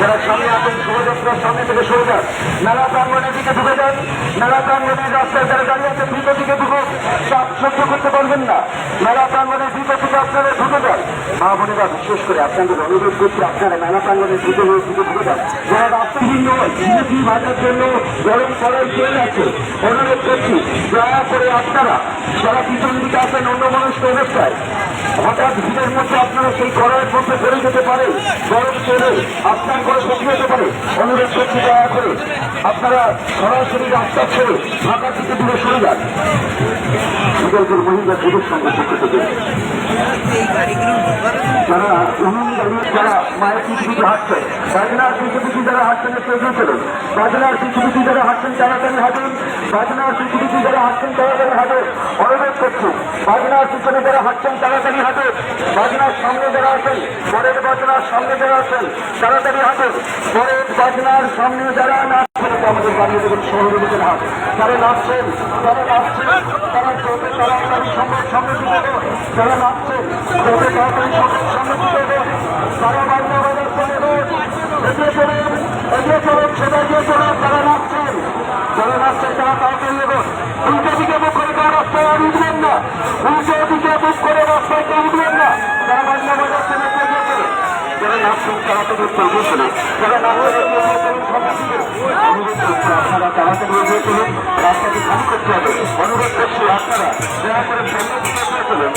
যারা সামনে আছেন শোভাযাত্রার সামনে থেকে সরে যান, মেলা প্রাঙ্গনের দিকে ঢুকে যান। মেলা প্রাঙ্গনের রাস্তায় যারা দাঁড়িয়ে আছেন ভিতর দিকে ঢুকো, চাপ সহ্য করতে পারবেন না। মেলা প্রাঙ্গনের ভিতর থেকে আপনারা ঢুকে যান। মা বোনেরা বিশেষ করে আপনাদের অনুরোধ করছি, আপনারা মেলা প্রাঙ্গনের দিকে ঢুকে যান। যারা রাস্তাহীন জিনিসি ভাজার জন্য গরম করার তেল আছে, অনুরোধ করছি দয়া করে আপনারা যারা পিছন দিকে আছেন অন্যমনস্ক অবস্থায়, হঠাৎ ভিড়ের মধ্যে আপনারা সেই কড়াইয়ের মধ্যে পড়ে যেতে পারে, গরম তেলে আপনার করে বসে যেতে পারে। অনুরোধ করছি দয়া করে আপনারা সরাসরি রাস্তা ছেড়ে ঢাকার দিকে দূরে সরে যান। বিকল্পের মহিলা পুরুষ সঙ্গে পক্ষ থেকে যারা যারা মায়ের পিছু পিছু হাঁটছেন, বাজনার পিছু পিছু যারা হাঁটছেন একটু এগিয়ে চলুন। বাজনার পিছু পিছু যারা হাঁটছেন তাড়াতাড়ি হাঁটুন। বাজনার পিছু পিছু যারা হাঁটছেন তাড়াতাড়ি হাঁটুন। অনুরোধ করছি বাজনার পিছনে যারা হাঁটছেন তাড়াতাড়ি হাঁটুন। বাজনার সামনে যারা আছেন, পরের বাজনার সামনে যারা আছেন তাড়াতাড়ি হাঁটুন। পরের বাজনার সামনে যারা না আমাদের বাড়িয়ে দেবেন সহযোগিতার হাত। যারা নাচছেন তারা নাচছেন, তারা যত তাড়াতাড়ি সম্ভব সামনে দিতে হবে। যারা নাচছেন যত তাড়াতাড়ি সম্ভব সামনে দিতে হবে। তারা বাজনা বাজার করে এগিয়ে চলেন, এগিয়ে চলেন, সেটা এগিয়ে চলেন। যারা নাচছেন তারা তাড়াতাড়ি এগোন। উল্টো দিকে মুখ করে তারা রাস্তায় আর উঠবেন না। উল্টো দিকে মুখ করে রাস্তায় কেউ উঠবেন না। যারা বাজনা বাজাচ্ছেন এগিয়ে চলেন। যারা নাচছেন তাড়াতাড়ি এগিয়ে চলেন। যারা নাচছেন আপনারা তাড়াতাড়ি এগিয়ে চলুন। রাস্তাটি খালি করতে হবে। অনুরোধ করছি আপনারা দয়া করে সামনে দিকে এগিয়ে চলুন।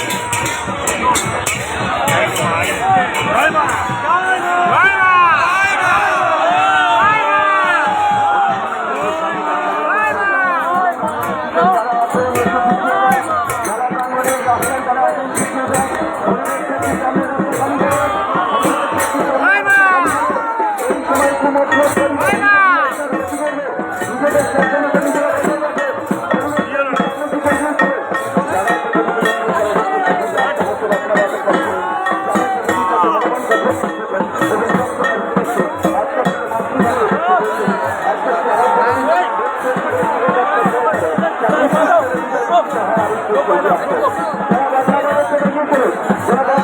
যারা